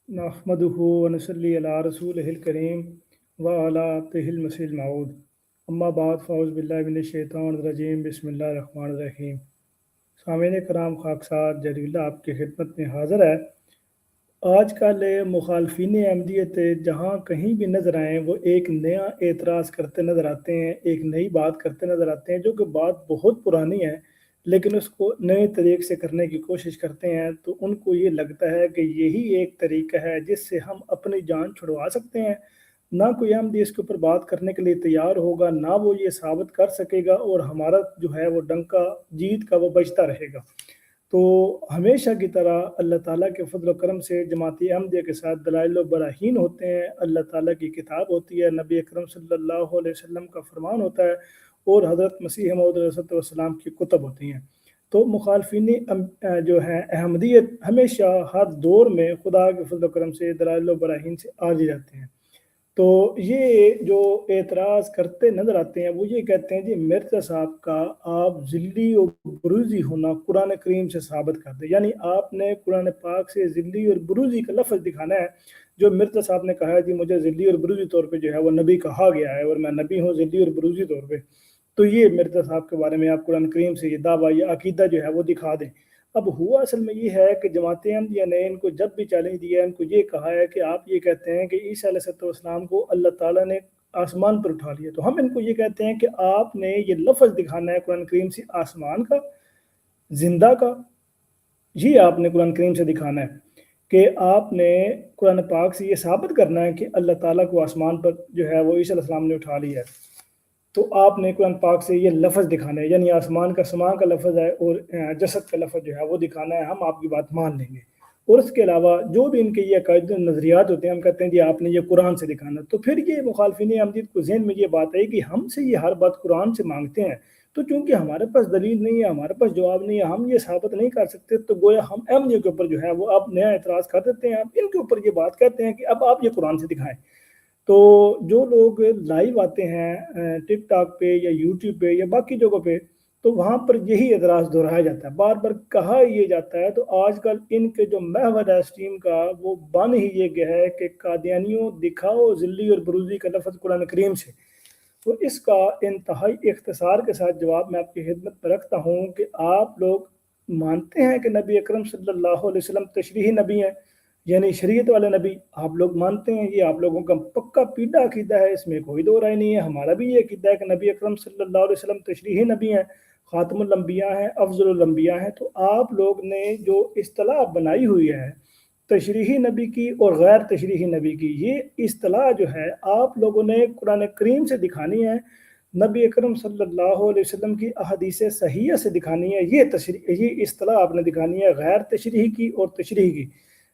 نحمدہ ونصلی علی رسولہ الکریم وعلی آلہ المسیح الموعود اما بعد فاعوذ باللہ من الشیطان الرجیم بسم اللہ الرحمن الرحیم۔ سامعین کرام، خاکسار جلیلہ آپ کی خدمت میں حاضر ہے۔ آج کل مخالفین احمدیت جہاں کہیں بھی نظر آئیں وہ ایک نیا اعتراض کرتے نظر آتے ہیں، ایک نئی بات کرتے نظر آتے ہیں جو کہ بات بہت پرانی ہے لیکن اس کو نئے طریقے سے کرنے کی کوشش کرتے ہیں، تو ان کو یہ لگتا ہے کہ یہی ایک طریقہ ہے جس سے ہم اپنی جان چھڑوا سکتے ہیں۔ نہ کوئی احمدی اس کے اوپر بات کرنے کے لیے تیار ہوگا، نہ وہ یہ ثابت کر سکے گا، اور ہمارا جو ہے وہ ڈنکا جیت کا وہ بجتا رہے گا۔ تو ہمیشہ کی طرح اللہ تعالیٰ کے فضل و کرم سے جماعتی احمدیہ کے ساتھ دلائل و براہین ہوتے ہیں، اللہ تعالیٰ کی کتاب ہوتی ہے، نبی اکرم صلی اللہ علیہ وسلم کا فرمان ہوتا ہے، اور حضرت مسیح موعود علیہ السلام کی کتب ہوتی ہیں۔ تو مخالفین جو ہیں احمدیت ہمیشہ ہر دور میں خدا کے فضل و کرم سے دلائل و براہین سے آگے جاتے ہیں۔ تو یہ جو اعتراض کرتے نظر آتے ہیں وہ یہ کہتے ہیں جی مرزا صاحب کا آپ ذلی اور بروزی ہونا قرآن کریم سے ثابت کر دیں، یعنی آپ نے قرآن پاک سے ذلی اور بروزی کا لفظ دکھانا ہے۔ جو مرزا صاحب نے کہا ہے جی مجھے ذلی اور بروزی طور پہ جو ہے وہ نبی کہا گیا ہے اور میں نبی ہوں ذلی اور بروزی طور پہ، تو یہ مرزا صاحب کے بارے میں آپ قرآن کریم سے یہ دعویٰ یا عقیدہ جو ہے وہ دکھا دیں۔ اب ہوا اصل میں یہ ہے کہ جماعت احمدیہ نے ان کو جب بھی چیلنج دیا ہے، ان کو یہ کہا ہے کہ آپ یہ کہتے ہیں کہ عیسیٰ علیہ السلام کو اللہ تعالیٰ نے آسمان پر اٹھا لیا، تو ہم ان کو یہ کہتے ہیں کہ آپ نے یہ لفظ دکھانا ہے قرآن کریم سے آسمان کا، زندہ کا، یہ آپ نے قرآن کریم سے دکھانا ہے کہ آپ نے قرآن پاک سے یہ ثابت کرنا ہے کہ اللہ تعالیٰ کو آسمان پر جو ہے وہ عیسیٰ علیہ السلام نے اٹھا لیا ہے، تو آپ نے قرآن پاک سے یہ لفظ دکھانا ہے، یعنی آسمان کا سما کا لفظ ہے اور جسد کا لفظ جو ہے وہ دکھانا ہے، ہم آپ کی بات مان لیں گے۔ اور اس کے علاوہ جو بھی ان کے یہ عقائد نظریات ہوتے ہیں ہم کہتے ہیں جی آپ نے یہ قرآن سے دکھانا، تو پھر یہ مخالفین احمدیت کو ذہن میں یہ بات ہے کہ ہم سے یہ ہر بات قرآن سے مانگتے ہیں، تو چونکہ ہمارے پاس دلیل نہیں ہے، ہمارے پاس جواب نہیں ہے، ہم یہ ثابت نہیں کر سکتے، تو گویا ہم احمدیوں کے اوپر جو ہے وہ اب نیا اعتراض کر دیتے ہیں، اب ان کے اوپر یہ بات کہتے ہیں کہ اب آپ یہ قرآن سے دکھائیں۔ تو جو لوگ لائیو آتے ہیں ٹک ٹاک پہ یا یوٹیوب پہ یا باقی جگہوں پہ، تو وہاں پر یہی اعتراض دہرایا جاتا ہے، بار بار کہا یہ جاتا ہے۔ تو آج کل ان کے جو محور ہے اسٹریم کا وہ بن ہی یہ گیا ہے کہ قادیانیوں دکھاؤ ذلی اور بروزی کا لفظ قرآن کریم سے۔ تو اس کا انتہائی اختصار کے ساتھ جواب میں آپ کی خدمت میں رکھتا ہوں کہ آپ لوگ مانتے ہیں کہ نبی اکرم صلی اللہ علیہ وسلم تشریحی نبی ہیں، یعنی شریعت والے نبی آپ لوگ مانتے ہیں، یہ آپ لوگوں کا پکا پیڈا عقیدہ ہے، اس میں کوئی دو رائے نہیں ہے۔ ہمارا بھی یہ عقیدہ ہے کہ نبی اکرم صلی اللہ علیہ وسلم تشریحی نبی ہیں، خاتم الانبیاء ہیں، افضل الانبیاء ہیں۔ تو آپ لوگ نے جو اصطلاح بنائی ہوئی ہے تشریحی نبی کی اور غیر تشریحی نبی کی، یہ اصطلاح جو ہے آپ لوگوں نے قرآن کریم سے دکھانی ہے، نبی اکرم صلی اللہ علیہ وسلم کی احادیث صحیحہ سے دکھانی ہے، یہ اصطلاح آپ نے دکھانی ہے غیر تشریحی کی اور تشریحی کی۔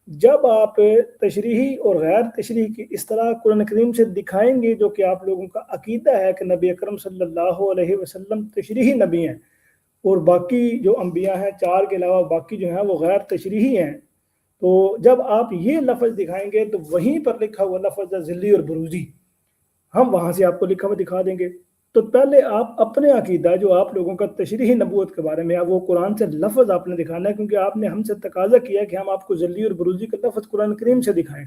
جب آپ تشریحی اور غیر تشریحی کی اصطلاح قرآن کریم سے دکھائیں گے، جو کہ آپ لوگوں کا عقیدہ ہے کہ نبی اکرم صلی اللہ علیہ وسلم تشریحی نبی ہیں اور باقی جو انبیاء ہیں چار کے علاوہ باقی جو ہیں وہ غیر تشریحی ہیں، تو جب آپ یہ لفظ دکھائیں گے تو وہیں پر لکھا ہوا لفظ ہے ذلی اور بروزی، ہم وہاں سے آپ کو لکھا ہوا دکھا دیں گے۔ تو پہلے آپ اپنے عقیدہ جو آپ لوگوں کا تشریحی نبوت کے بارے میں وہ قرآن سے لفظ آپ نے دکھانا ہے، کیونکہ آپ نے ہم سے تقاضا کیا کہ ہم آپ کو ذلی اور بروزی کا لفظ قرآن کریم سے دکھائیں،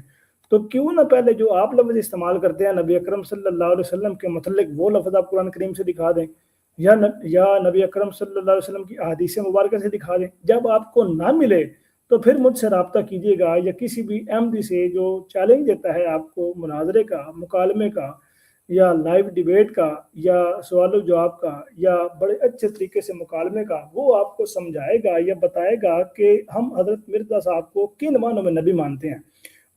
تو کیوں نہ پہلے جو آپ لفظ استعمال کرتے ہیں نبی اکرم صلی اللہ علیہ وسلم کے متعلق وہ لفظ آپ قرآن کریم سے دکھا دیں، یا نبی اکرم صلی اللہ علیہ وسلم کی احادیث مبارکہ سے دکھا دیں۔ جب آپ کو نہ ملے تو پھر مجھ سے رابطہ کیجیے گا یا کسی بھی احمدی سے جو چیلنج دیتا ہے آپ کو مناظرے کا، مکالمے کا، یا لائیو ڈیبیٹ کا، یا سوال و جواب کا، یا بڑے اچھے طریقے سے مکالمے کا، وہ آپ کو سمجھائے گا یا بتائے گا کہ ہم حضرت مرزا صاحب کو کن معنوں میں نبی مانتے ہیں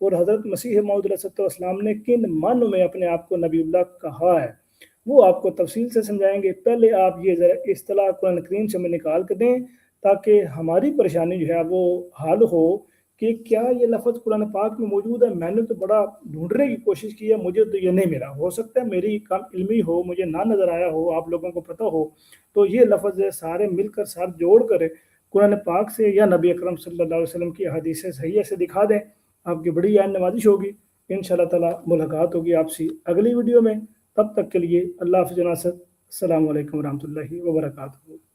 اور حضرت مسیح موعود علیہ السلام نے کن معنوں میں اپنے آپ کو نبی اللہ کہا ہے، وہ آپ کو تفصیل سے سمجھائیں گے۔ پہلے آپ یہ ذرا اصطلاح قرآن کریم سے میں نکال کے دیں تاکہ ہماری پریشانی جو ہے وہ حل ہو کہ کیا یہ لفظ قرآن پاک میں موجود ہے۔ میں نے تو بڑا ڈھونڈنے کی کوشش کی ہے، مجھے تو یہ نہیں ملا، ہو سکتا ہے میری کم علمی ہو، مجھے نہ نظر آیا ہو، آپ لوگوں کو پتہ ہو، تو یہ لفظ سارے مل کر ساتھ جوڑ کر قرآن پاک سے یا نبی اکرم صلی اللہ علیہ وسلم کی حدیث صحیحہ سے دکھا دیں، آپ کی بڑی عین نوازش ہوگی۔ انشاءاللہ تعالی ملاقات ہوگی آپ سے اگلی ویڈیو میں، تب تک کے لیے اللہ حافظ و ناصر، السلام علیکم ورحمۃ اللہ وبرکاتہ۔